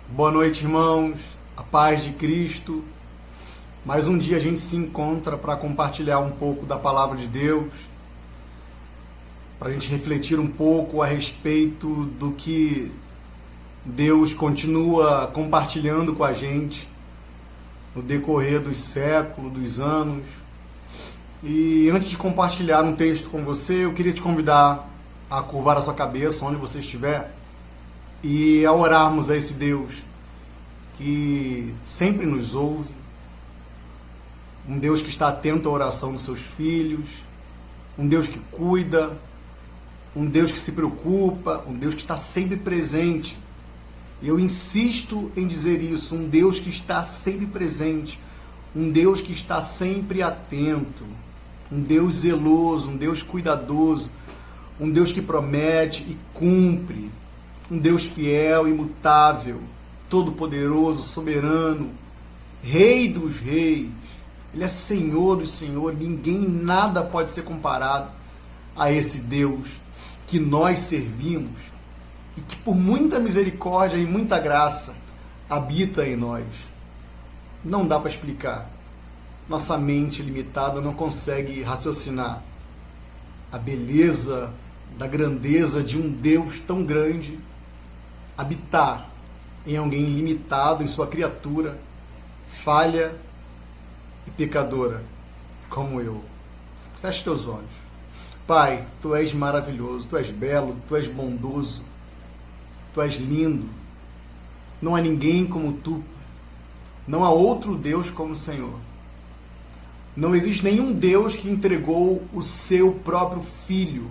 Boa noite, irmãos. A paz de Cristo. Mais um dia a gente se encontra para compartilhar um pouco da palavra de Deus, para a gente refletir um pouco a respeito do que Deus continua compartilhando com a gente no decorrer dos séculos, dos anos. E antes de compartilhar um texto com você, eu queria te convidar a curvar a sua cabeça onde você estiver e a orarmos a esse Deus que sempre nos ouve, um Deus que está atento à oração dos seus filhos, um Deus que cuida, um Deus que se preocupa, um Deus que está sempre presente. Eu insisto em dizer isso, um Deus que está sempre presente, um Deus que está sempre atento, um Deus zeloso, um Deus cuidadoso, um Deus que promete e cumpre, um Deus fiel, imutável, todo-poderoso, soberano, Rei dos reis. Ele é Senhor dos senhores. Ninguém, nada pode ser comparado a esse Deus que nós servimos e que por muita misericórdia e muita graça habita em nós. Não dá para explicar. Nossa mente limitada não consegue raciocinar a beleza da grandeza de um Deus tão grande habitar em alguém limitado, em sua criatura, falha e pecadora, como eu. Feche teus olhos. Pai, Tu és maravilhoso, Tu és belo, Tu és bondoso, Tu és lindo. Não há ninguém como Tu. Não há outro Deus como o Senhor. Não existe nenhum Deus que entregou o seu próprio Filho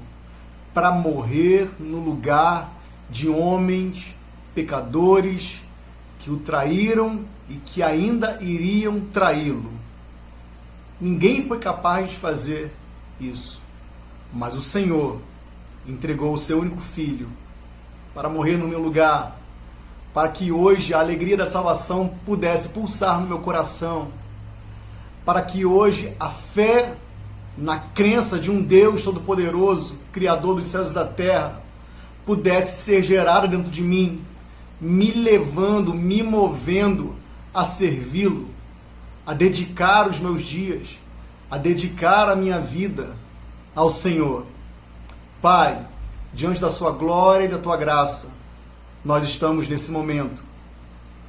para morrer no lugar de homens pecadores que o traíram e que ainda iriam traí-lo. Ninguém foi capaz de fazer isso, mas o Senhor entregou o seu único Filho para morrer no meu lugar, para que hoje a alegria da salvação pudesse pulsar no meu coração, para que hoje a fé na crença de um Deus todo-poderoso, Criador dos céus e da terra, pudesse ser gerada dentro de mim, me levando, me movendo a servi-lo, a dedicar os meus dias, a dedicar a minha vida ao Senhor. Pai, diante da sua glória e da tua graça, nós estamos nesse momento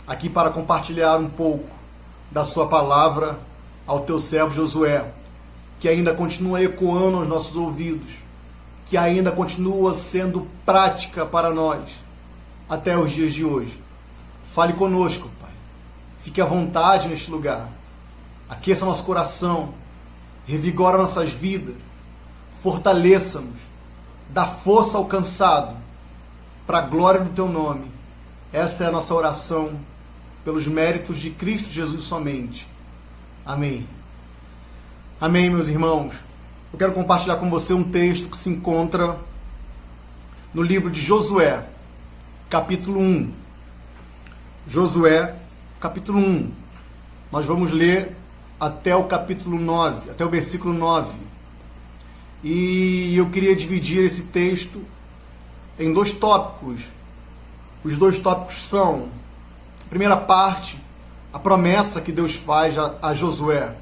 aqui para compartilhar um pouco da sua palavra ao teu servo Josué, que ainda continua ecoando aos nossos ouvidos, que ainda continua sendo prática para nós até os dias de hoje. Fale conosco, Pai. Fique à vontade neste lugar. Aqueça nosso coração, revigora nossas vidas, fortaleça-nos, dá força ao cansado, para a glória do Teu nome. Essa é a nossa oração, pelos méritos de Cristo Jesus somente. Amém. Amém, meus irmãos. Eu quero compartilhar com você um texto que se encontra no livro de Josué, capítulo 1. Josué, capítulo 1. Nós vamos ler até o capítulo 9, até o versículo 9. E eu queria dividir esse texto em dois tópicos. Os dois tópicos são, a primeira parte, a promessa que Deus faz a Josué.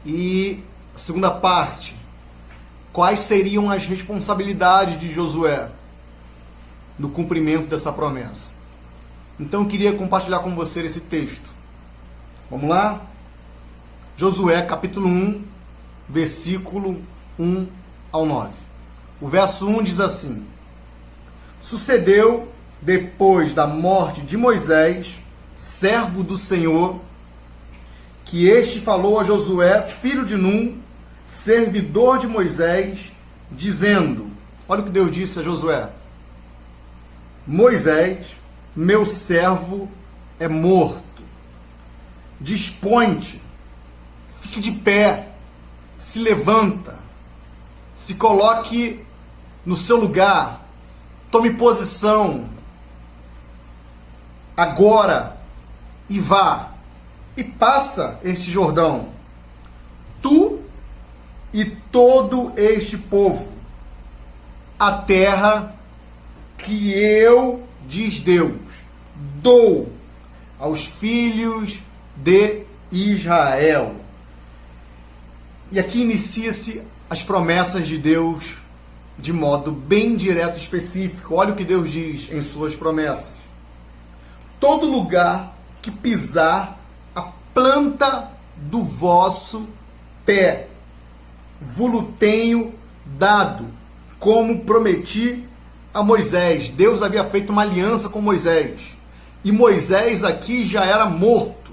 E a segunda parte, quais seriam as responsabilidades de Josué no cumprimento dessa promessa. Então eu queria compartilhar com você esse texto. Vamos lá? Josué, capítulo 1, versículo 1 ao 9. O verso 1 diz assim: Sucedeu, depois da morte de Moisés, servo do Senhor, que este falou a Josué, filho de Num, servidor de Moisés, dizendo, olha o que Deus disse a Josué: Moisés, meu servo, é morto. Dispõe-te, fique de pé, se levanta, se coloque no seu lugar, tome posição, agora, e vá, e passa este Jordão, tu e todo este povo, a terra que eu, diz Deus, dou aos filhos de Israel. E aqui inicia-se as promessas de Deus de modo bem direto e específico. Olha o que Deus diz em suas promessas. Todo lugar que pisar a planta do vosso pé, vo-lo tenho dado, como prometi a Moisés. Deus havia feito uma aliança com Moisés. E Moisés aqui já era morto.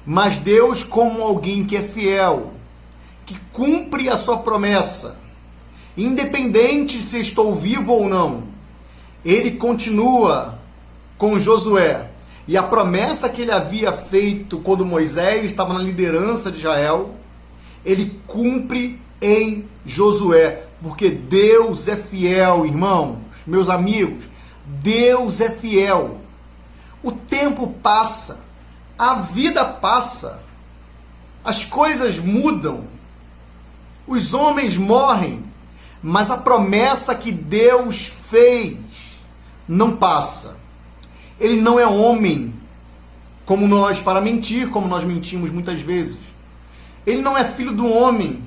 Mas Deus, como alguém que é fiel, que cumpre a sua promessa, independente se estou vivo ou não, ele continua com Josué. E a promessa que ele havia feito quando Moisés estava na liderança de Israel, ele cumpre em Josué. Porque Deus é fiel, irmãos, meus amigos. Deus é fiel. O tempo passa, a vida passa, as coisas mudam, os homens morrem, mas a promessa que Deus fez não passa. Ele não é homem como nós para mentir, como nós mentimos muitas vezes. Ele não é filho do homem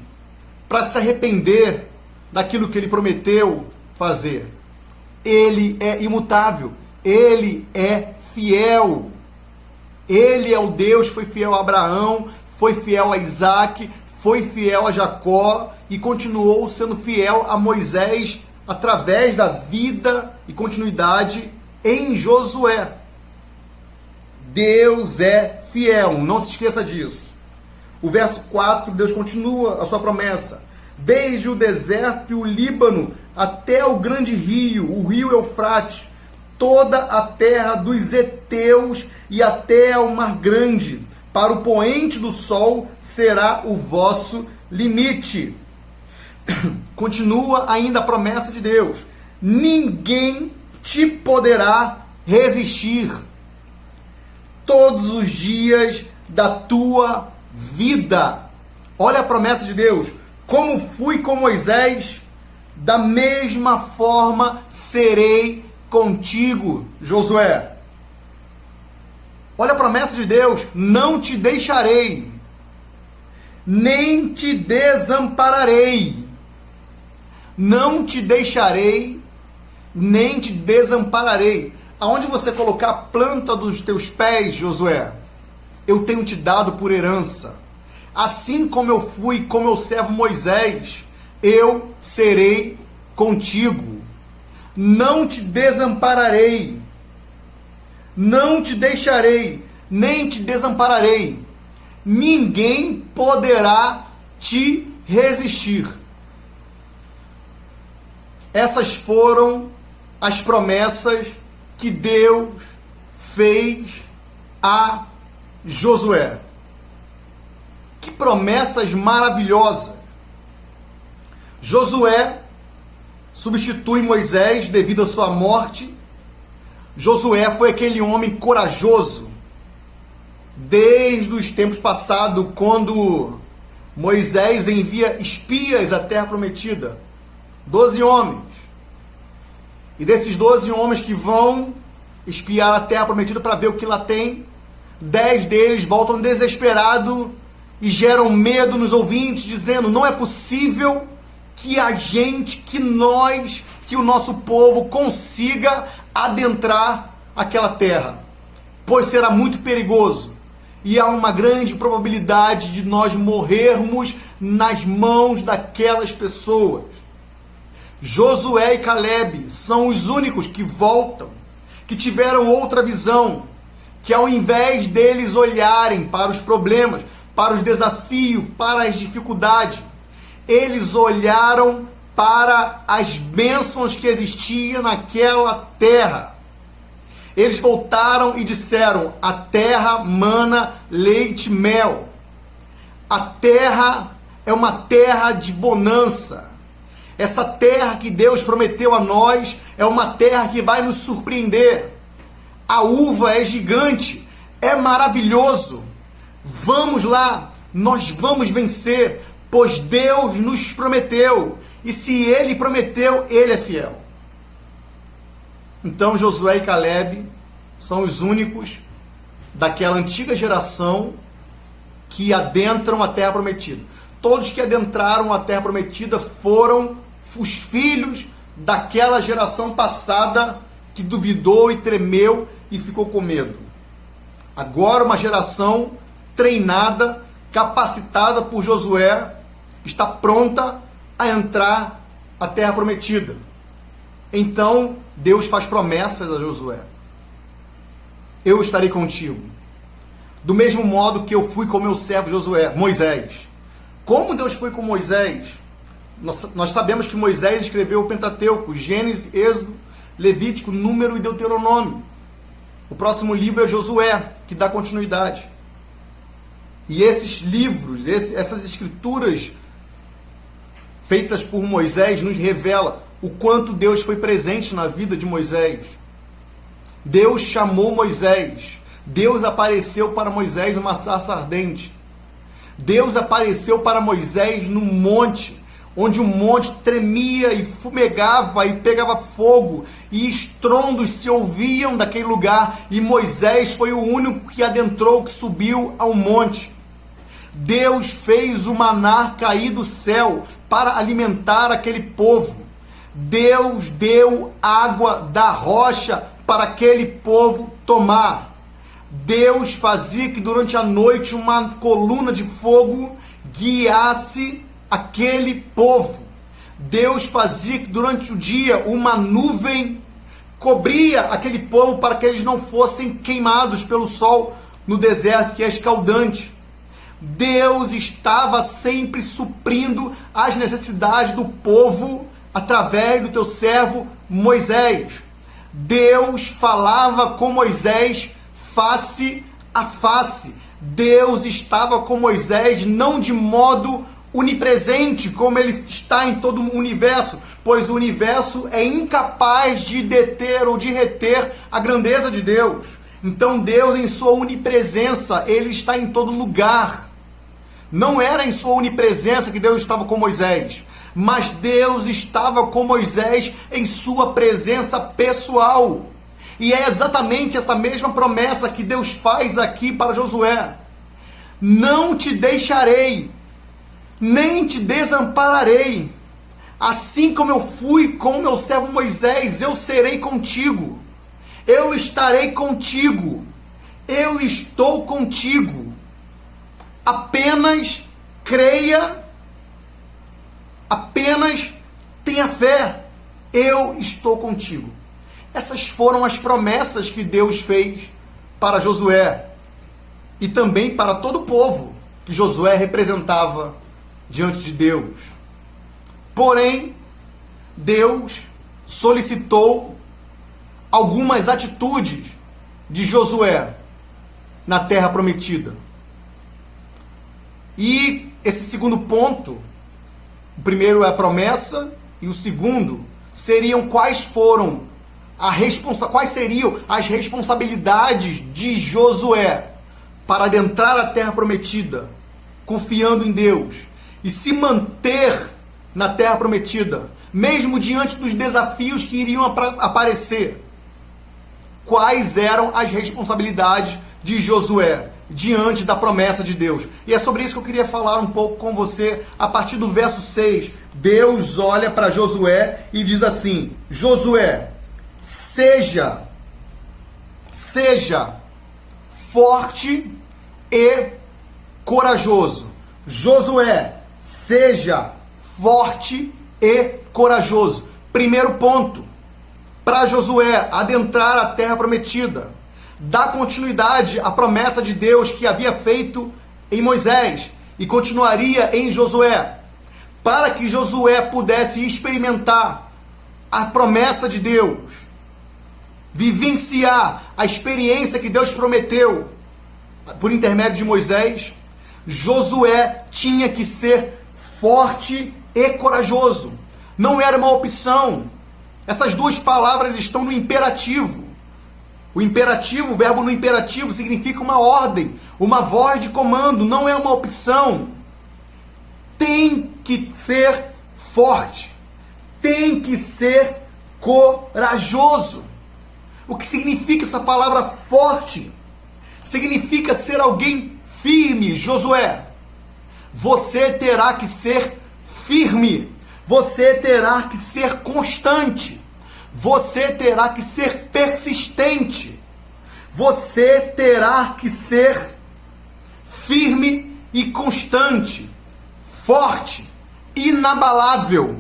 para se arrepender daquilo que ele prometeu fazer. Ele é imutável. Ele é fiel. Ele é o Deus, foi fiel a Abraão, foi fiel a Isaac, foi fiel a Jacó e continuou sendo fiel a Moisés através da vida e continuidade em Josué. Deus é fiel, não se esqueça disso. O verso 4, Deus continua a sua promessa. Desde o deserto e o Líbano até o grande rio, o rio Eufrates, toda a terra dos heteus e até o mar grande, para o poente do sol será o vosso limite. Continua ainda a promessa de Deus. Ninguém te poderá resistir todos os dias da tua vida. Olha a promessa de Deus. Como fui com Moisés, da mesma forma serei contigo, Josué. Olha a promessa de Deus. Não te deixarei, nem te desampararei. Não te deixarei, nem te desampararei. Aonde você colocar a planta dos teus pés, Josué, eu tenho te dado por herança. Assim como eu fui com meu servo Moisés, eu serei contigo. Não te desampararei, não te deixarei, nem te desampararei. Ninguém poderá te resistir. Essas foram as promessas que Deus fez a Josué. Que promessas maravilhosas! Josué substitui Moisés devido à sua morte. Josué foi aquele homem corajoso desde os tempos passados, quando Moisés envia espias à terra prometida. 12 homens. E desses 12 homens que vão espiar a terra prometida para ver o que lá tem, 10 deles voltam desesperados e geram medo nos ouvintes, dizendo: não é possível que a gente, que o nosso povo consiga adentrar aquela terra, pois será muito perigoso e há uma grande probabilidade de nós morrermos nas mãos daquelas pessoas. Josué e Calebe são os únicos que voltam, que tiveram outra visão, que ao invés deles olharem para os problemas, para os desafios, para as dificuldades, eles olharam para as bênçãos que existiam naquela terra. Eles voltaram e disseram: a terra mana leite e mel. A terra é uma terra de bonança. Essa terra que Deus prometeu a nós é uma terra que vai nos surpreender. A uva é gigante, é maravilhoso. Vamos lá, nós vamos vencer, pois Deus nos prometeu. E se Ele prometeu, Ele é fiel. Então Josué e Calebe são os únicos daquela antiga geração que adentram a Terra Prometida. Todos que adentraram a Terra Prometida foram os filhos daquela geração passada que duvidou e tremeu e ficou com medo. Agora uma geração treinada, capacitada por Josué, está pronta a entrar à Terra Prometida. Então Deus faz promessas a Josué. Eu estarei contigo. Do mesmo modo que eu fui com meu servo Moisés. Como Deus foi com Moisés? Nós sabemos que Moisés escreveu o Pentateuco, Gênesis, Êxodo, Levítico, Número e Deuteronômio. O próximo livro é Josué, que dá continuidade. E esses livros, essas escrituras feitas por Moisés nos revela o quanto Deus foi presente na vida de Moisés. Deus chamou Moisés. Deus apareceu para Moisés numa sarça ardente. Deus apareceu para Moisés num monte, onde o monte tremia e fumegava e pegava fogo, e estrondos se ouviam daquele lugar, e Moisés foi o único que adentrou, que subiu ao monte. Deus fez o maná cair do céu para alimentar aquele povo. Deus deu água da rocha para aquele povo tomar. Deus fazia que durante a noite uma coluna de fogo guiasse aquele povo. Deus fazia que durante o dia uma nuvem cobria aquele povo para que eles não fossem queimados pelo sol no deserto, que é escaldante. Deus estava sempre suprindo as necessidades do povo através do teu servo Moisés. Deus falava com Moisés face a face. Deus estava com Moisés não de modo onipresente, como ele está em todo o universo, pois o universo é incapaz de deter ou de reter a grandeza de Deus. Então Deus, em sua onipresença, ele está em todo lugar. Não era em sua onipresença que Deus estava com Moisés, mas Deus estava com Moisés em sua presença pessoal. E é exatamente essa mesma promessa que Deus faz aqui para Josué. Não te deixarei, nem te desampararei. Assim como eu fui com o meu servo Moisés, eu serei contigo. Eu estarei contigo. Eu estou contigo. Apenas creia, apenas tenha fé. Eu estou contigo. Essas foram as promessas que Deus fez para Josué e também para todo o povo que Josué representava diante de Deus. Porém, Deus solicitou algumas atitudes de Josué na terra prometida. E esse segundo ponto, o primeiro é a promessa e o segundo seriam quais seriam as responsabilidades de Josué para adentrar a terra prometida, confiando em Deus e se manter na terra prometida, mesmo diante dos desafios que iriam aparecer. Quais eram as responsabilidades de Josué diante da promessa de Deus? E é sobre isso que eu queria falar um pouco com você a partir do verso 6. Deus olha para Josué e diz assim: Josué, seja forte e corajoso. Josué, seja forte e corajoso. Primeiro ponto, para Josué adentrar a terra prometida, dar continuidade à promessa de Deus que havia feito em Moisés e continuaria em Josué, para que Josué pudesse experimentar a promessa de Deus, vivenciar a experiência que Deus prometeu por intermédio de Moisés. Josué tinha que ser forte e corajoso. Não era uma opção. Essas duas palavras estão no imperativo. O imperativo, o verbo no imperativo significa uma ordem, uma voz de comando, não é uma opção. Tem que ser forte, tem que ser corajoso. O que significa essa palavra forte? Significa ser alguém firme, Josué. Você terá que ser firme. Você terá que ser constante. Você terá que ser persistente. Você terá que ser firme e constante, forte, inabalável.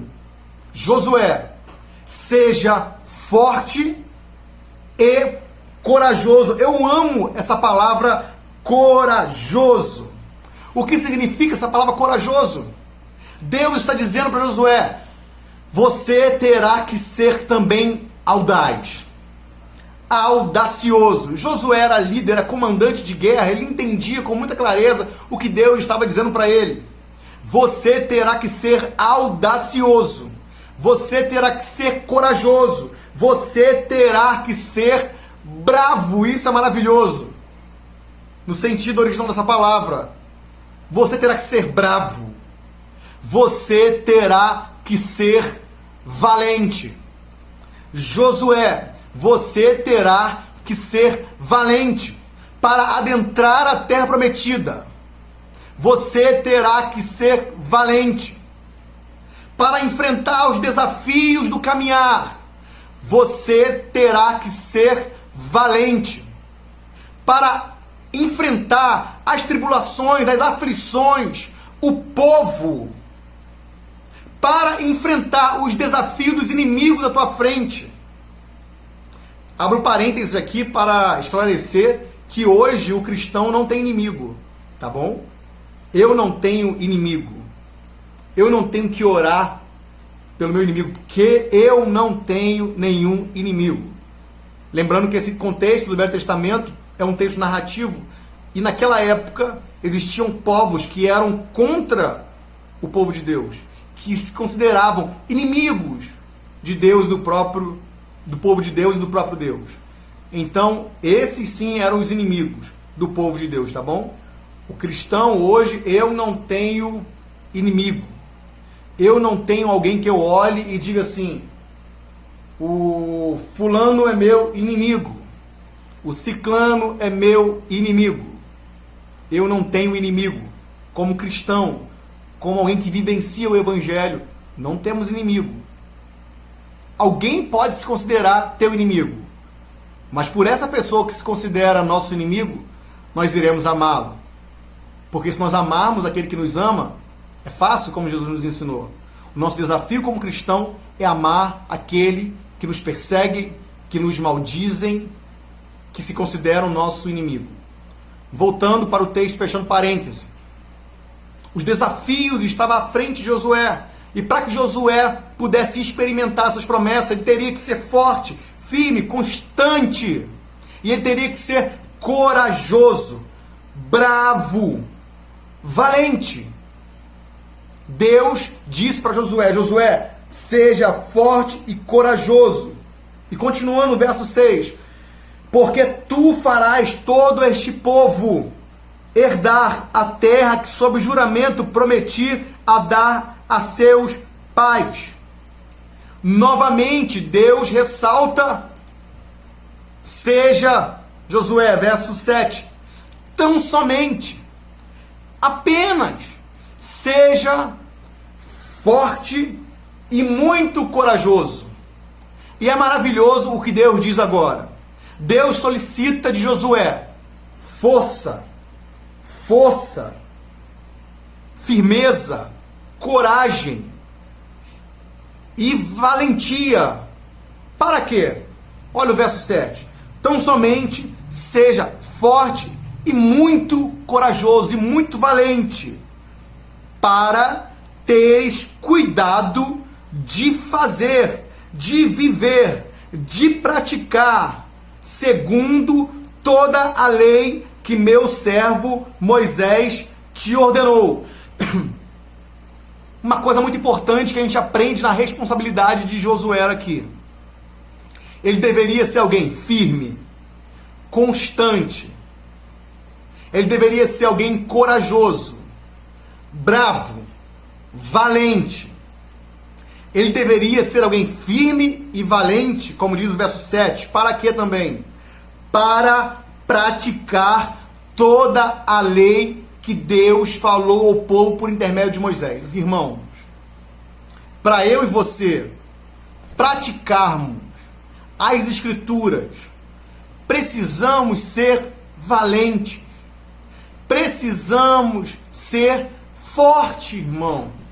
Josué, seja forte e corajoso. Eu amo essa palavra corajoso. O que significa essa palavra corajoso? Deus está dizendo para Josué, você terá que ser também audaz, audacioso. Josué era líder, era comandante de guerra, ele entendia com muita clareza o que Deus estava dizendo para ele. Você terá que ser audacioso, você terá que ser corajoso, você terá que ser bravo. Isso é maravilhoso, no sentido original dessa palavra. Você terá que ser bravo, você terá que ser valente. Josué, você terá que ser valente para adentrar a terra prometida. Você terá que ser valente para enfrentar os desafios do caminhar. Você terá que ser valente para enfrentar as tribulações, as aflições, o povo, para enfrentar os desafios dos inimigos à tua frente. Abro parênteses aqui para esclarecer que hoje o cristão não tem inimigo, tá bom? Eu não tenho inimigo. Eu não tenho que orar pelo meu inimigo, porque eu não tenho nenhum inimigo. Lembrando que esse contexto do Velho Testamento é um texto narrativo, e naquela época existiam povos que eram contra o povo de Deus, que se consideravam inimigos de Deus, do povo de Deus e do próprio Deus. Então, esses sim eram os inimigos do povo de Deus, tá bom? O cristão hoje, eu não tenho inimigo. Eu não tenho alguém que eu olhe e diga assim, o fulano é meu inimigo, o ciclano é meu inimigo. Eu não tenho inimigo. Como cristão, como alguém que vivencia o evangelho, não temos inimigo. Alguém pode se considerar teu inimigo, mas por essa pessoa que se considera nosso inimigo, nós iremos amá-lo. Porque se nós amarmos aquele que nos ama, é fácil, como Jesus nos ensinou. O nosso desafio como cristão é amar aquele que nos persegue, que nos maldizem, que se consideram nosso inimigo. Voltando para o texto, fechando parênteses. Os desafios estavam à frente de Josué. E para que Josué pudesse experimentar essas promessas, ele teria que ser forte, firme, constante. E ele teria que ser corajoso, bravo, valente. Deus disse para Josué, Josué, seja forte e corajoso. E continuando no verso 6, porque tu farás todo este povo herdar a terra que sob juramento prometi a dar a seus pais. Novamente, Deus ressalta, seja, Josué, verso 7, tão somente, apenas, seja forte e muito corajoso. E é maravilhoso o que Deus diz agora. Deus solicita de Josué força, firmeza, coragem e valentia. Para quê? Olha o verso 7. Tão somente seja forte e muito corajoso e muito valente, para teres cuidado de fazer, de viver, de praticar, segundo toda a lei que meu servo Moisés te ordenou. Uma coisa muito importante que a gente aprende na responsabilidade de Josué aqui. Ele deveria ser alguém firme, constante. Ele deveria ser alguém corajoso, bravo, valente. Ele deveria ser alguém firme e valente, como diz o verso 7. Para quê também? Para praticar toda a lei que Deus falou ao povo por intermédio de Moisés. Irmãos, para eu e você praticarmos as Escrituras, precisamos ser valentes. Precisamos ser fortes, irmãos.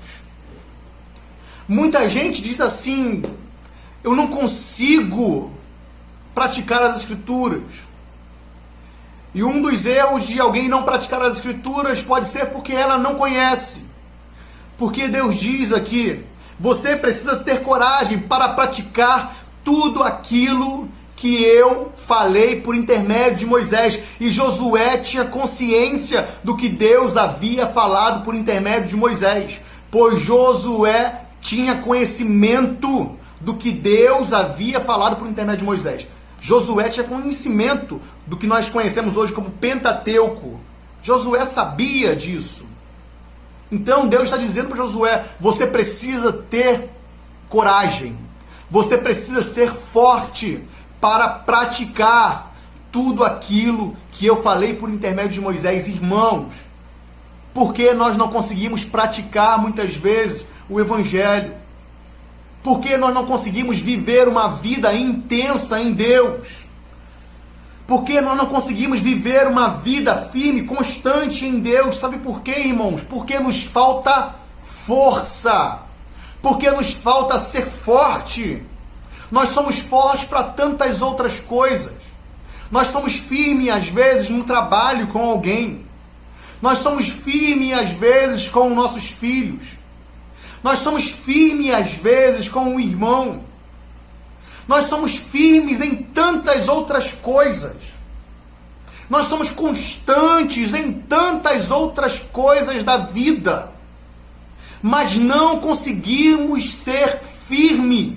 Muita gente diz assim: eu não consigo praticar as Escrituras. E um dos erros de alguém não praticar as Escrituras pode ser porque ela não conhece. Porque Deus diz aqui: você precisa ter coragem para praticar tudo aquilo que eu falei por intermédio de Moisés. E Josué tinha consciência do que Deus havia falado por intermédio de Moisés, pois Josué tinha conhecimento do que Deus havia falado por intermédio de Moisés. Josué tinha conhecimento do que nós conhecemos hoje como Pentateuco. Josué sabia disso. Então Deus está dizendo para Josué: você precisa ter coragem, você precisa ser forte para praticar tudo aquilo que eu falei por intermédio de Moisés. Irmãos, por que nós não conseguimos praticar muitas vezes o Evangelho? Por que nós não conseguimos viver uma vida intensa em Deus? Por que nós não conseguimos viver uma vida firme, constante em Deus? Sabe por quê, irmãos? Porque nos falta força. Porque nos falta ser forte. Nós somos fortes para tantas outras coisas. Nós somos firmes, às vezes, no trabalho com alguém. Nós somos firmes, às vezes, com nossos filhos. Nós somos firmes, às vezes, com o irmão. Nós somos firmes em tantas outras coisas. Nós somos constantes em tantas outras coisas da vida. Mas não conseguimos ser firmes.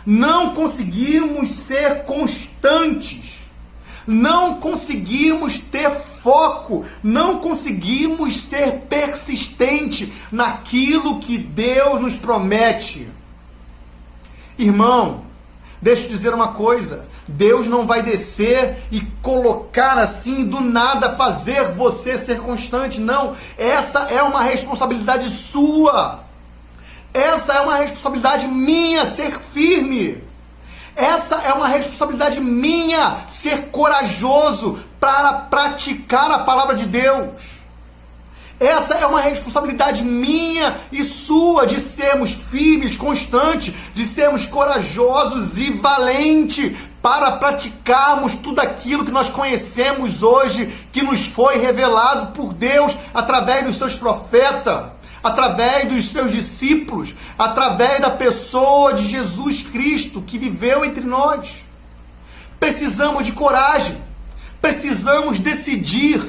Não conseguimos ser constantes. Não conseguimos ter foco. Não conseguimos ser persistente naquilo que Deus nos promete. Irmão, deixa eu dizer uma coisa: Deus não vai descer e colocar assim do nada, fazer você ser constante. Não, essa é uma responsabilidade sua. Essa é uma responsabilidade minha, ser firme. Essa é uma responsabilidade minha, ser corajoso para praticar a palavra de Deus. Essa é uma responsabilidade minha e sua, de sermos firmes, constantes, de sermos corajosos e valentes para praticarmos tudo aquilo que nós conhecemos hoje, que nos foi revelado por Deus através dos seus profetas, através dos seus discípulos, através da pessoa de Jesus Cristo que viveu entre nós. Precisamos de coragem, precisamos decidir,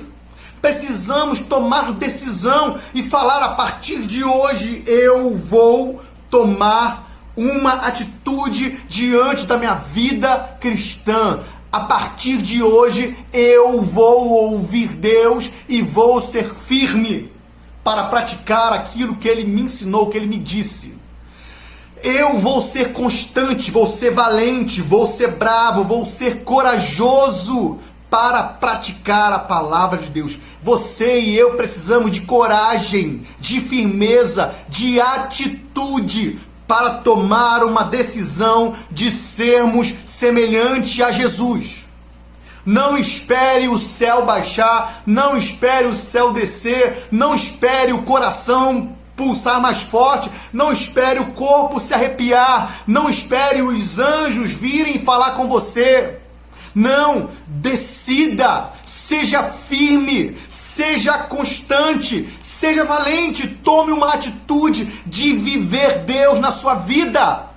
precisamos tomar decisão e falar: a partir de hoje eu vou tomar uma atitude diante da minha vida cristã. A partir de hoje eu vou ouvir Deus e vou ser firme para praticar aquilo que Ele me ensinou, que Ele me disse. Eu vou ser constante, vou ser valente, vou ser bravo, vou ser corajoso para praticar a palavra de Deus. Você e eu precisamos de coragem, de firmeza, de atitude para tomar uma decisão de sermos semelhantes a Jesus. Não espere o céu baixar, não espere o céu descer, não espere o coração pulsar mais forte, não espere o corpo se arrepiar, não espere os anjos virem falar com você. Não, decida, seja firme, seja constante, seja valente, tome uma atitude de viver Deus na sua vida.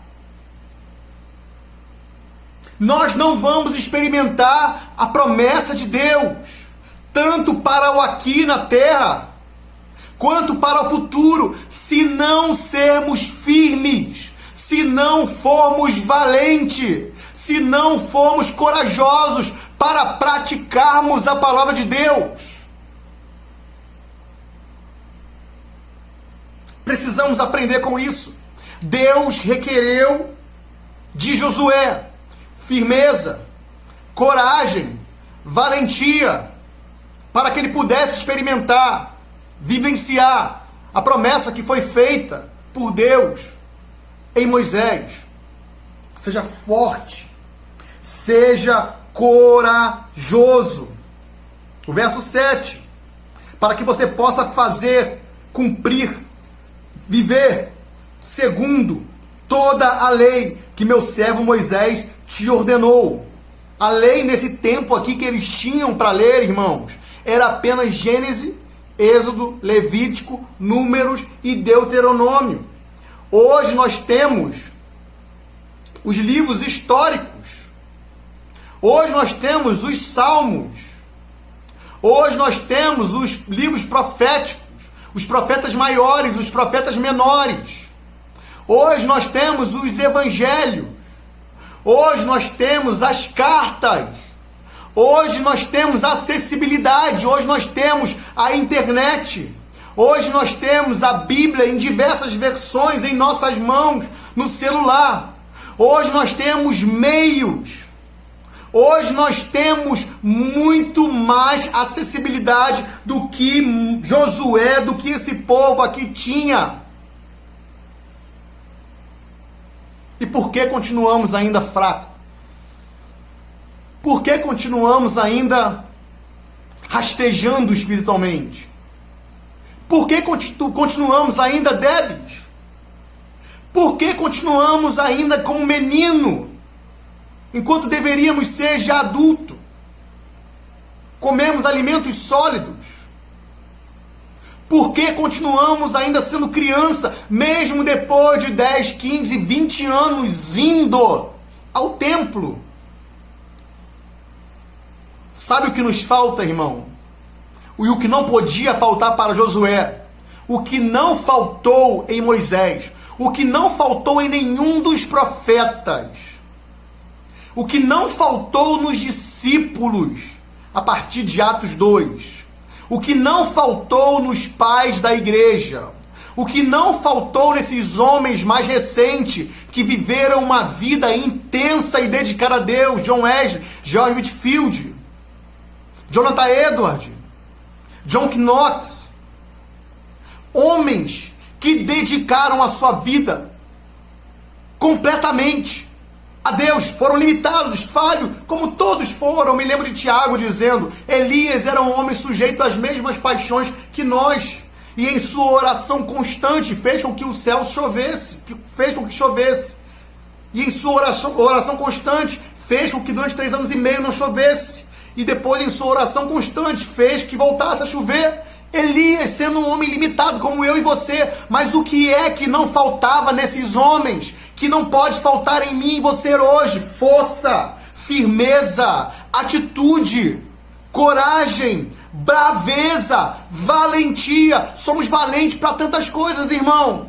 Nós não vamos experimentar a promessa de Deus, tanto para o aqui na terra, quanto para o futuro, se não sermos firmes, se não formos valentes, se não formos corajosos para praticarmos a palavra de Deus. Precisamos aprender com isso. Deus requereu de Josué firmeza, coragem, valentia, para que ele pudesse experimentar, vivenciar a promessa que foi feita por Deus em Moisés. Seja forte, seja corajoso. O verso 7, para que você possa fazer, cumprir, viver segundo toda a lei que meu servo Moisés te ordenou. A lei nesse tempo aqui que eles tinham para ler, irmãos, era apenas Gênesis, Êxodo, Levítico, Números e Deuteronômio. Hoje nós temos os livros históricos. Hoje nós temos os Salmos. Hoje nós temos os livros proféticos, os profetas maiores, os profetas menores. Hoje nós temos os evangelhos. Hoje nós temos as cartas. Hoje nós temos a acessibilidade. Hoje nós temos a internet. Hoje nós temos a Bíblia em diversas versões em nossas mãos, no celular. Hoje nós temos meios. Hoje nós temos muito mais acessibilidade do que Josué, do que esse povo aqui tinha. E por que continuamos ainda fracos? Por que continuamos ainda rastejando espiritualmente? Por que continuamos ainda débeis? Por que continuamos ainda como menino, enquanto deveríamos ser já adulto? Comemos alimentos sólidos. Por que continuamos ainda sendo criança, mesmo depois de 10, 15, 20 anos indo ao templo? Sabe o que nos falta, irmão? E o que não podia faltar para Josué? O que não faltou em Moisés? O que não faltou em nenhum dos profetas? O que não faltou nos discípulos, a partir de Atos 2? O que não faltou nos pais da igreja? O que não faltou nesses homens mais recentes que viveram uma vida intensa e dedicada a Deus? John Wesley, George Whitefield, Jonathan Edwards, John Knox. Homens que dedicaram a sua vida completamente a Deus, foram limitados, falhos, como todos foram. Me lembro de Tiago dizendo: Elias era um homem sujeito às mesmas paixões que nós, e em sua oração constante fez com que o céu chovesse, e em sua oração constante fez com que durante 3 anos e meio não chovesse, e depois em sua oração constante fez que voltasse a chover. Elias sendo um homem limitado como eu e você, mas o que é que não faltava nesses homens, que não pode faltar em mim e você hoje? Força, firmeza, atitude, coragem, braveza, valentia. Somos valentes para tantas coisas, irmãos.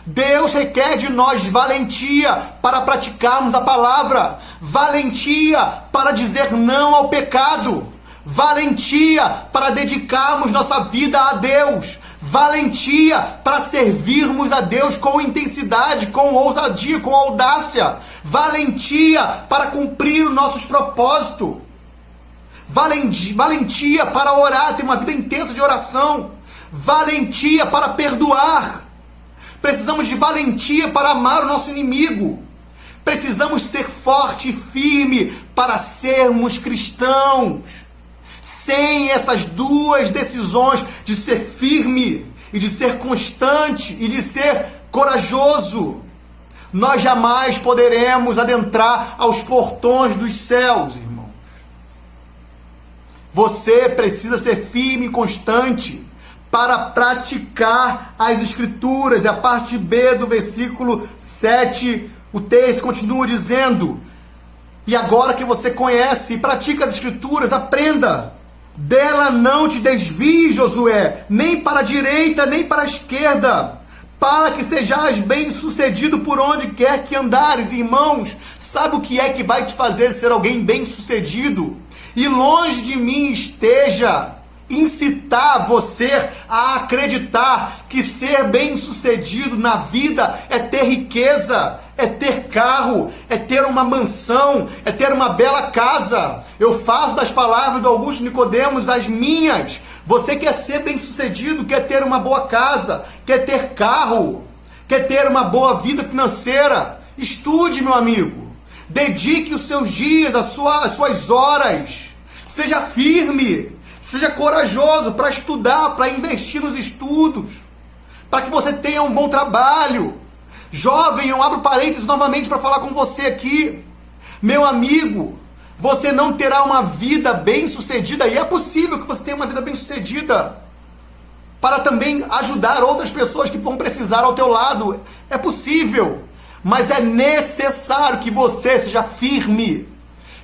Deus requer de nós valentia para praticarmos a palavra, valentia para dizer não ao pecado, valentia para dedicarmos nossa vida a Deus, valentia para servirmos a Deus com intensidade, com ousadia, com audácia, valentia para cumprir os nossos propósitos, valentia para orar, ter uma vida intensa de oração, valentia para perdoar. Precisamos de valentia para amar o nosso inimigo. Precisamos ser forte e firme para sermos cristãos. Sem essas duas decisões de ser firme e de ser constante e de ser corajoso, nós jamais poderemos adentrar aos portões dos céus, irmãos. Você precisa ser firme e constante para praticar as Escrituras. E a parte B do versículo 7, o texto continua dizendo: e agora que você conhece e pratica as Escrituras, aprenda. Dela não te desvies, Josué, nem para a direita, nem para a esquerda, para que sejais bem-sucedido por onde quer que andares. Irmãos, sabe o que é que vai te fazer ser alguém bem-sucedido? E longe de mim esteja incitar você a acreditar que ser bem-sucedido na vida é ter riqueza, é ter carro, é ter uma mansão, é ter uma bela casa. Eu faço das palavras do Augusto Nicodemos as minhas. Você quer ser bem-sucedido, quer ter uma boa casa, quer ter carro, quer ter uma boa vida financeira. Estude, meu amigo. Dedique os seus dias, as suas horas. Seja firme, seja corajoso para estudar, para investir nos estudos, para que você tenha um bom trabalho. Jovem, eu abro parênteses novamente para falar com você aqui. Meu amigo, você não terá uma vida bem-sucedida, e é possível que você tenha uma vida bem-sucedida, para também ajudar outras pessoas que vão precisar ao teu lado. É possível, mas é necessário que você seja firme,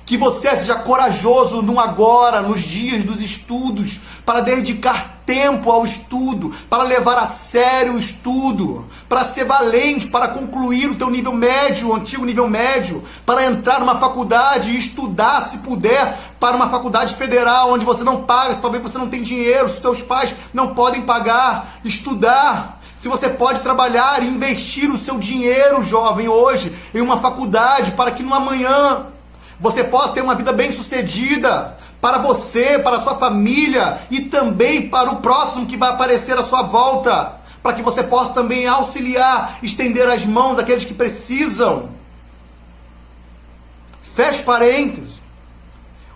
que você seja corajoso no agora, nos dias dos estudos, para dedicar tempo ao estudo, para levar a sério o estudo, para ser valente, para concluir o teu nível médio, o antigo nível médio, para entrar numa faculdade e estudar, se puder, para uma faculdade federal, onde você não paga, se talvez você não tem dinheiro, se os teus pais não podem pagar, estudar. Se você pode trabalhar e investir o seu dinheiro, jovem, hoje, em uma faculdade, para que no amanhã você possa ter uma vida bem-sucedida para você, para a sua família e também para o próximo que vai aparecer à sua volta, para que você possa também auxiliar, estender as mãos àqueles que precisam. Feche parênteses.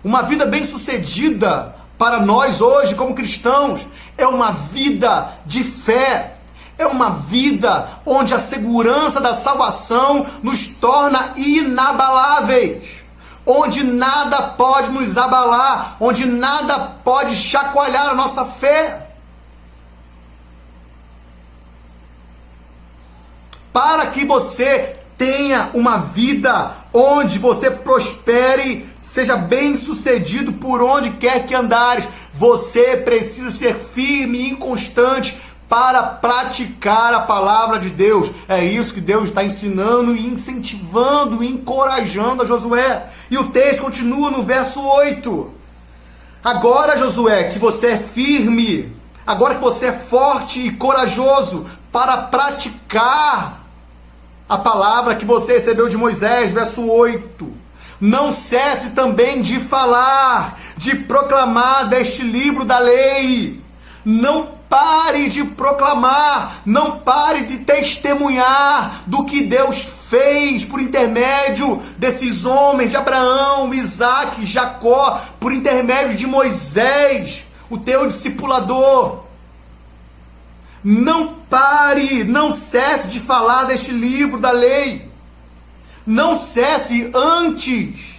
Uma vida bem-sucedida para nós hoje, como cristãos, é uma vida de fé. É uma vida onde a segurança da salvação nos torna inabaláveis, onde nada pode nos abalar, onde nada pode chacoalhar a nossa fé. Para que você tenha uma vida onde você prospere, seja bem-sucedido por onde quer que andares, você precisa ser firme e inconstante para praticar a palavra de Deus. É isso que Deus está ensinando e incentivando e encorajando a Josué. E o texto continua no verso 8. Agora, Josué, que você é firme, agora que você é forte e corajoso para praticar a palavra que você recebeu de Moisés, verso 8. Não cesse também de falar, de proclamar deste livro da lei. Não pare de proclamar, não pare de testemunhar do que Deus fez por intermédio desses homens, de Abraão, Isaque, Jacó, por intermédio de Moisés, o teu discipulador. Não pare, não cesse de falar deste livro da lei. Não cesse antes.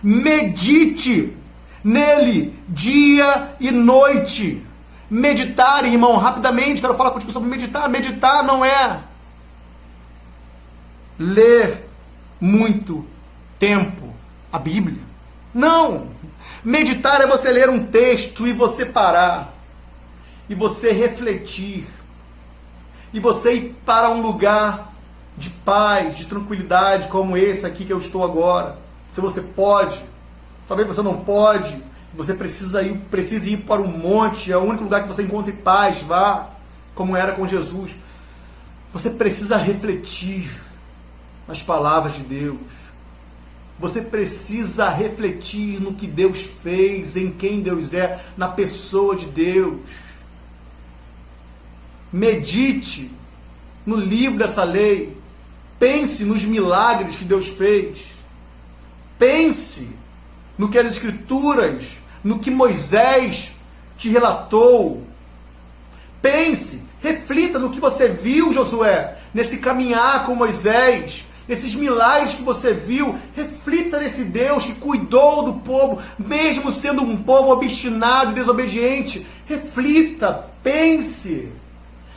Medite nele dia e noite. Meditar, irmão, rapidamente, quero falar contigo sobre meditar. Meditar não é ler muito tempo a Bíblia. Não. Meditar é você ler um texto e você parar, e você refletir, e você ir para um lugar de paz, de tranquilidade, como esse aqui que eu estou agora. Se você pode, talvez você não pode, você precisa ir para o monte, é o único lugar que você encontre paz, vá, como era com Jesus. Você precisa refletir nas palavras de Deus. Você precisa refletir no que Deus fez, em quem Deus é, na pessoa de Deus. Medite no livro dessa lei. Pense nos milagres que Deus fez. Pense no que as Escrituras, no que Moisés te relatou. Pense, reflita no que você viu, Josué, nesse caminhar com Moisés, nesses milagres que você viu. Reflita nesse Deus que cuidou do povo, mesmo sendo um povo obstinado e desobediente. Reflita, pense,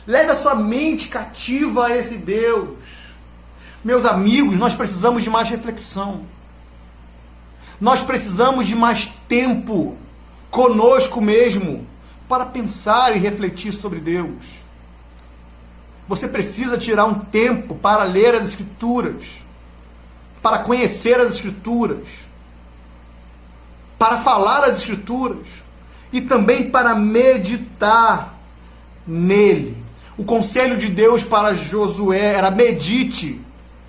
leve a sua mente cativa a esse Deus. Meus amigos, nós precisamos de mais reflexão. Nós precisamos de mais tempo conosco mesmo para pensar e refletir sobre Deus. Você precisa tirar um tempo para ler as Escrituras, para conhecer as Escrituras, para falar as Escrituras. e também para meditar nele. O conselho de Deus para Josué era: medite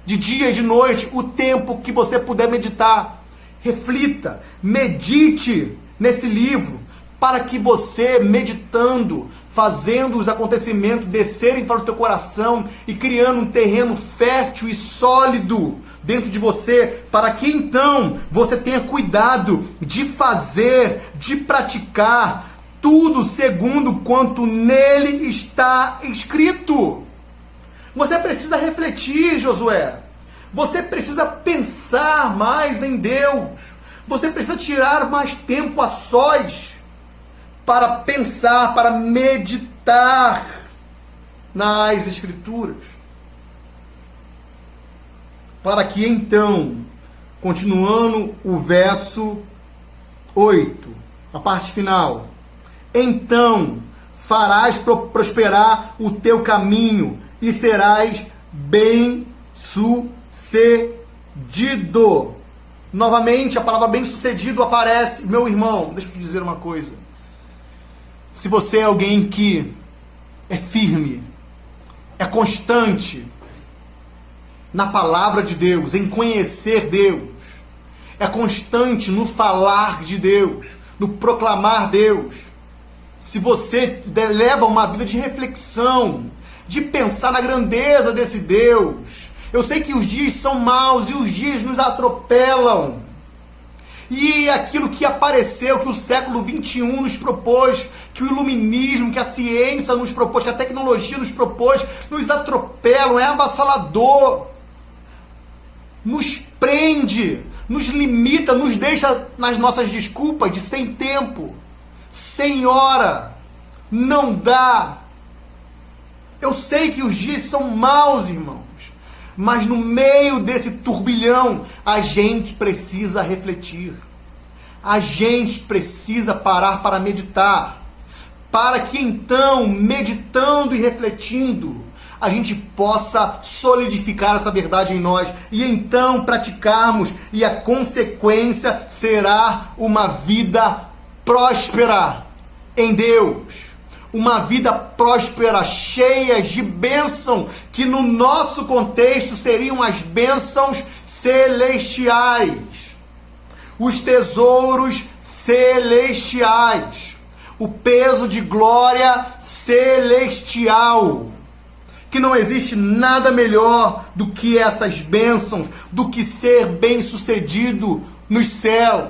de dia e de noite o tempo que você puder meditar. Reflita, medite nesse livro, para que você, meditando, fazendo os acontecimentos descerem para o teu coração e criando um terreno fértil e sólido dentro de você, para que então você tenha cuidado de fazer, de praticar tudo segundo quanto nele está escrito. Você precisa refletir, Josué. Você precisa pensar mais em Deus. Você precisa tirar mais tempo a sós para pensar, para meditar nas Escrituras. Para que então, continuando o verso 8, a parte final: então farás prosperar o teu caminho e serás bem-sucedido. Novamente, a palavra bem-sucedido aparece. Meu irmão, deixa eu te dizer uma coisa. Se você é alguém que é firme, é constante na palavra de Deus, em conhecer Deus, é constante no falar de Deus, no proclamar Deus, se você leva uma vida de reflexão, de pensar na grandeza desse Deus. Eu sei que os dias são maus e os dias nos atropelam. E aquilo que apareceu, que o século XXI nos propôs, que o iluminismo, que a ciência nos propôs, que a tecnologia nos propôs, nos atropelam, é avassalador. Nos prende, nos limita, nos deixa nas nossas desculpas de sem tempo, sem hora, não dá. Eu sei que os dias são maus, irmãos, mas no meio desse turbilhão, a gente precisa refletir. A gente precisa parar para meditar. Para que então, meditando e refletindo, a gente possa solidificar essa verdade em nós. E então praticarmos. E a consequência será uma vida próspera em Deus. Uma vida próspera, cheia de bênção, que no nosso contexto seriam as bênçãos celestiais. Os tesouros celestiais. O peso de glória celestial. Que não existe nada melhor do que essas bênçãos, do que ser bem-sucedido nos céus.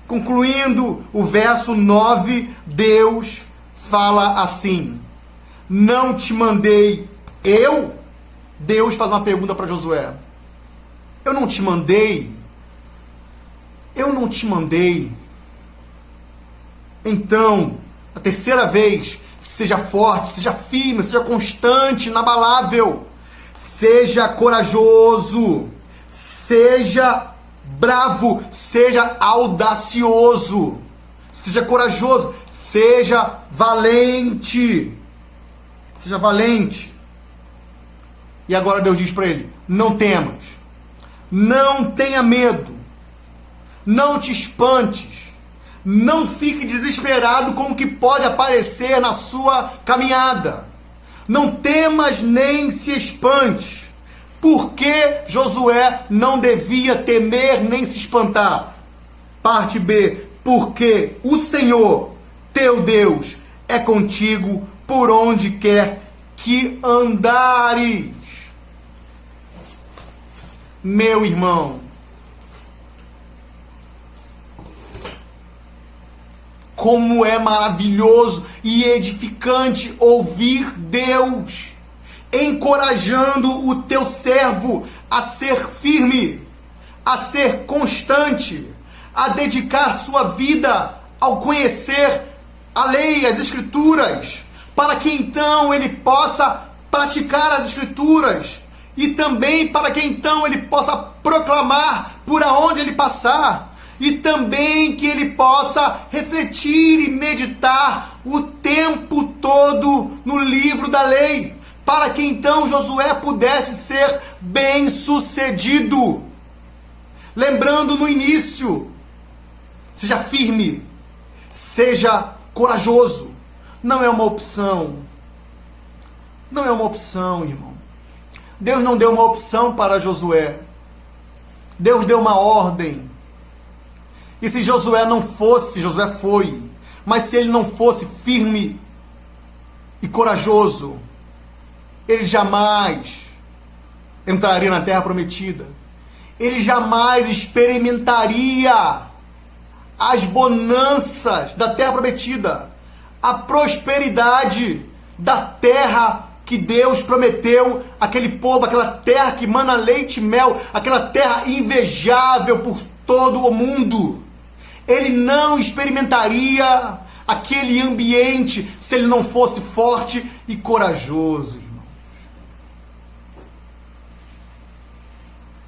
Concluindo o verso 9, Deus fala assim: não te mandei eu? Deus faz uma pergunta para Josué. Eu não te mandei? Eu não te mandei? Então, a terceira vez, seja forte, seja firme, seja constante, inabalável. Seja corajoso, seja bravo, seja audacioso, seja corajoso, seja valente. Seja valente. E agora Deus diz para ele: não temas, não tenha medo, não te espantes, não fique desesperado com o que pode aparecer na sua caminhada. Não temas nem se espante. Por que Josué não devia temer nem se espantar? Parte B. Porque o Senhor, teu Deus, é contigo por onde quer que andares. Meu irmão, como é maravilhoso e edificante ouvir Deus encorajando o teu servo a ser firme, a ser constante, a dedicar sua vida ao conhecer a lei, as Escrituras, para que então ele possa praticar as Escrituras e também para que então ele possa proclamar por aonde ele passar e também que ele possa refletir e meditar o tempo todo no livro da lei, para que então Josué pudesse ser bem-sucedido. Lembrando no início, seja firme, Seja corajoso. Não é uma opção. Não é uma opção, irmão. Deus não deu uma opção para Josué. Deus deu uma ordem. E se Josué não fosse, Josué foi, mas se ele não fosse firme e corajoso, ele jamais entraria na terra prometida. Ele jamais experimentaria as bonanças da terra prometida, a prosperidade da terra que Deus prometeu àquele povo, aquela terra que mana leite e mel, aquela terra invejável por todo o mundo. Ele não experimentaria aquele ambiente se ele não fosse forte e corajoso, irmão.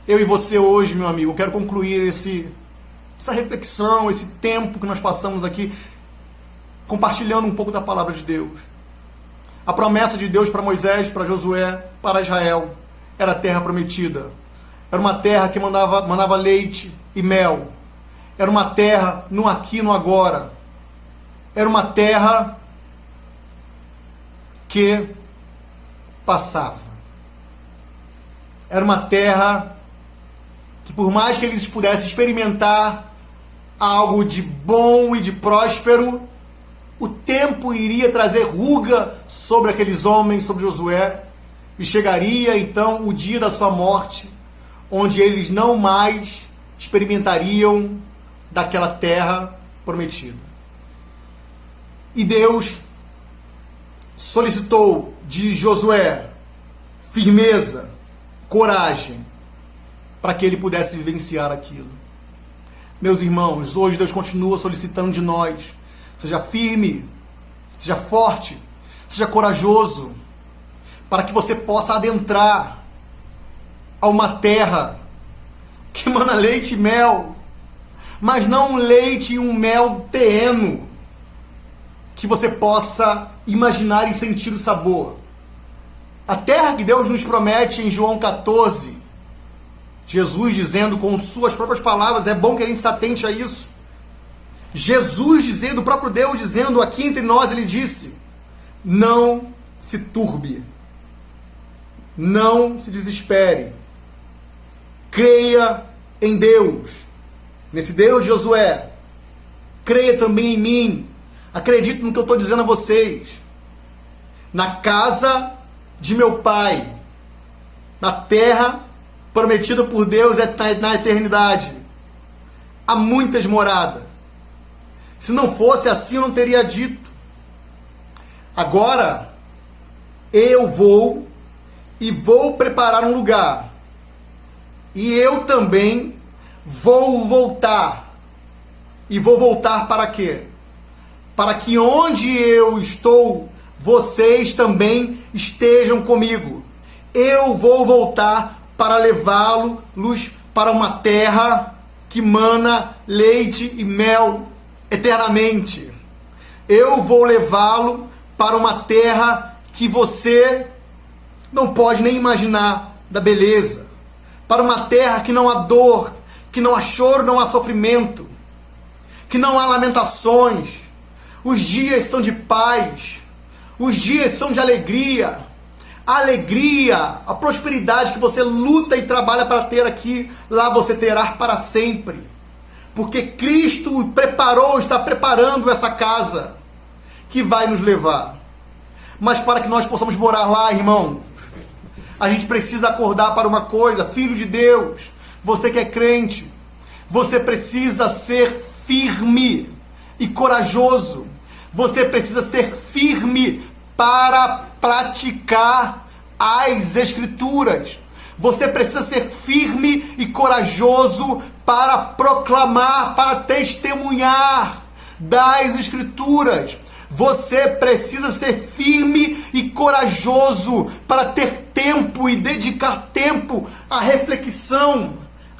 Eu e você hoje, meu amigo, eu quero concluir essa reflexão, esse tempo que nós passamos aqui, compartilhando um pouco da palavra de Deus. A promessa de Deus para Moisés, para Josué, para Israel, era a terra prometida. Era uma terra que mandava leite e mel. Era uma terra no aqui e no agora. Era uma terra que passava. Era uma terra que, por mais que eles pudessem experimentar algo de bom e de próspero, o tempo iria trazer ruga sobre aqueles homens, sobre Josué, e chegaria então o dia da sua morte, onde eles não mais experimentariam daquela terra prometida. E Deus solicitou de Josué firmeza, coragem, para que ele pudesse vivenciar aquilo. Meus irmãos, hoje Deus continua solicitando de nós: seja firme, seja forte, seja corajoso, para que você possa adentrar a uma terra que emana leite e mel, mas não um leite e um mel terreno, que você possa imaginar e sentir o sabor. A terra que Deus nos promete em João 14, Jesus dizendo com suas próprias palavras, é bom que a gente se atente a isso. Jesus dizendo, o próprio Deus dizendo aqui entre nós, ele disse: não se turbe, não se desespere, creia em Deus, nesse Deus de Josué, creia também em mim, acredite no que eu estou dizendo a vocês. Na casa de meu pai, na terra prometida por Deus na eternidade, há muitas moradas. Se não fosse assim, eu não teria dito. Agora, eu vou preparar um lugar. E eu também vou voltar. E vou voltar para quê? Para que onde eu estou, vocês também estejam comigo. Eu vou voltar para levá-los para uma terra que mana leite e mel eternamente. Eu vou levá-lo para uma terra que você não pode nem imaginar da beleza. Para uma terra que não há dor, que não há choro, não há sofrimento, que não há lamentações. Os dias são de paz, os dias são de alegria. A alegria, a prosperidade que você luta e trabalha para ter aqui, lá você terá para sempre. Porque Cristo preparou, está preparando essa casa que vai nos levar. Mas para que nós possamos morar lá, irmão, a gente precisa acordar para uma coisa: filho de Deus, você que é crente, você precisa ser firme e corajoso. Você precisa ser firme para praticar as Escrituras. Você precisa ser firme e corajoso para proclamar, para testemunhar das Escrituras. Você precisa ser firme e corajoso para ter tempo e dedicar tempo à reflexão,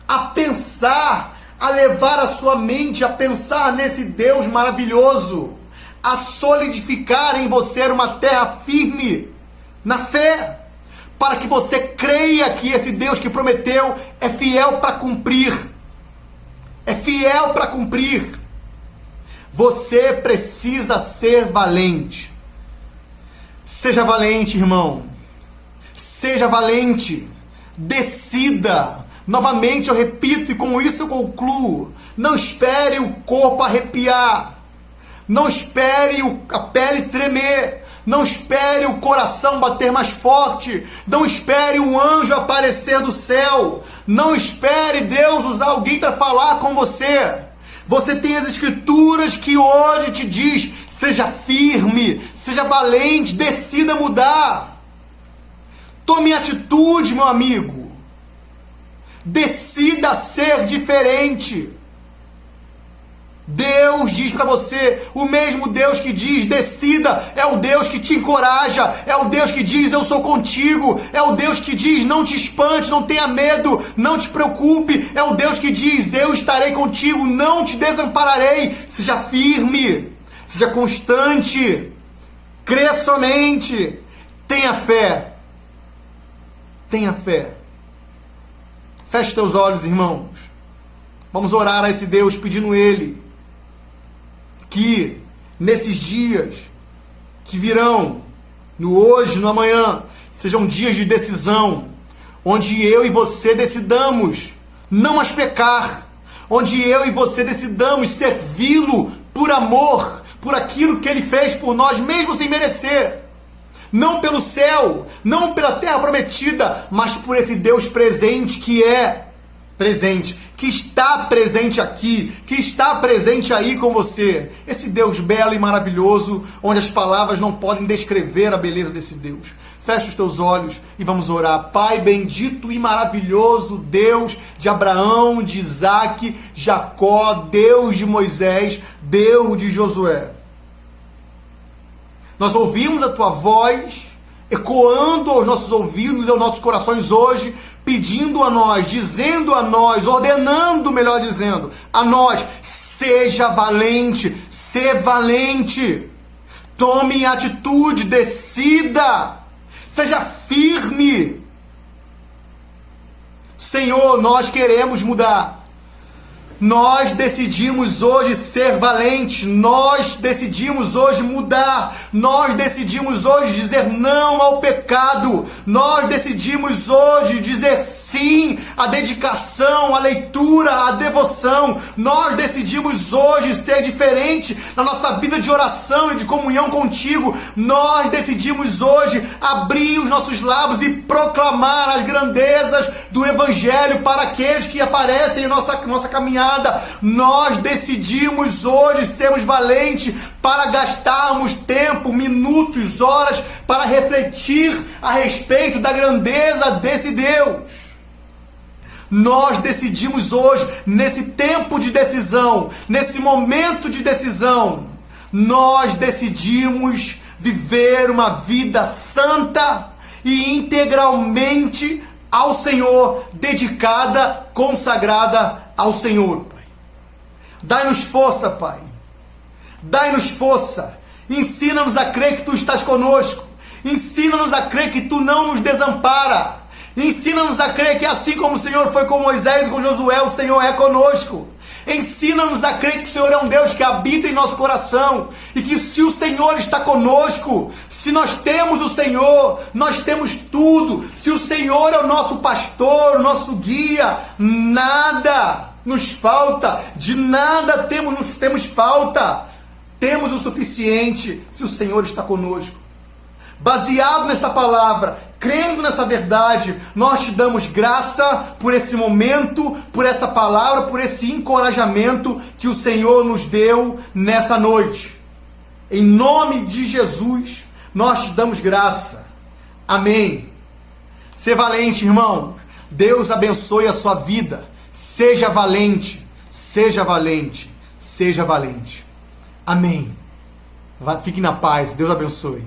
a pensar, a levar a sua mente a pensar nesse Deus maravilhoso, a solidificar em você uma terra firme na fé, para que você creia que esse Deus que prometeu é fiel para cumprir. É fiel para cumprir. Você precisa ser valente. Seja valente, irmão. Seja valente. Decida. Novamente eu repito e com isso eu concluo. Não espere o corpo arrepiar. Não espere a pele tremer. Não espere o coração bater mais forte. Não espere um anjo aparecer do céu. Não espere Deus usar alguém para falar com você. Você tem as escrituras que hoje te diz: seja firme, seja valente, decida mudar. Tome atitude, meu amigo. Decida ser diferente. Deus diz para você, o mesmo Deus que diz decida, é o Deus que te encoraja, é o Deus que diz eu sou contigo, é o Deus que diz não te espante, não tenha medo, não te preocupe, é o Deus que diz eu estarei contigo, não te desampararei. Seja firme, seja constante, crê somente, tenha fé, tenha fé. Feche teus olhos, irmãos. Vamos orar a esse Deus pedindo Ele que nesses dias que virão, no hoje, no amanhã, sejam dias de decisão, onde eu e você decidamos não mais pecar, onde eu e você decidamos servi-lo por amor, por aquilo que Ele fez por nós, mesmo sem merecer. Não pelo céu, não pela terra prometida, mas por esse Deus presente que é presente, que está presente aqui, que está presente aí com você. Esse Deus belo e maravilhoso, onde as palavras não podem descrever a beleza desse Deus. Fecha os teus olhos e vamos orar. Pai bendito e maravilhoso, Deus de Abraão, de Isaac, Jacó, Deus de Moisés, Deus de Josué. Nós ouvimos a tua voz ecoando aos nossos ouvidos e aos nossos corações hoje, pedindo a nós, dizendo a nós, ordenando, melhor dizendo, a nós: seja valente, ser valente, tome atitude, decida, seja firme. Senhor, nós queremos mudar. Nós decidimos hoje ser valentes, nós decidimos hoje mudar, nós decidimos hoje dizer não ao pecado, nós decidimos hoje dizer sim à dedicação, à leitura, à devoção, nós decidimos hoje ser diferente na nossa vida de oração e de comunhão contigo, nós decidimos hoje abrir os nossos lábios e proclamar as grandezas do Evangelho para aqueles que aparecem em nossa caminhada. Nós decidimos hoje sermos valentes para gastarmos tempo, minutos, horas para refletir a respeito da grandeza desse Deus. Nós decidimos hoje, nesse tempo de decisão, nesse momento de decisão, nós decidimos viver uma vida santa e integralmente ao Senhor, dedicada, consagrada ao Senhor, Pai. Dai-nos força, Pai. Dai-nos força. Ensina-nos a crer que Tu estás conosco. Ensina-nos a crer que Tu não nos desampara. Ensina-nos a crer que assim como o Senhor foi com Moisés e com Josué, o Senhor é conosco. Ensina-nos a crer que o Senhor é um Deus que habita em nosso coração e que se o Senhor está conosco, se nós temos o Senhor, nós temos tudo. Se o Senhor é o nosso pastor, o nosso guia, nada nos falta, de nada temos falta. Temos o suficiente se o Senhor está conosco. Baseado nesta palavra, crendo nessa verdade, nós te damos graça por esse momento, por essa palavra, por esse encorajamento que o Senhor nos deu nessa noite. Em nome de Jesus, nós te damos graça. Amém. Ser valente, irmão. Deus abençoe a sua vida. Seja valente, seja valente, seja valente. Amém. Fique na paz. Deus abençoe.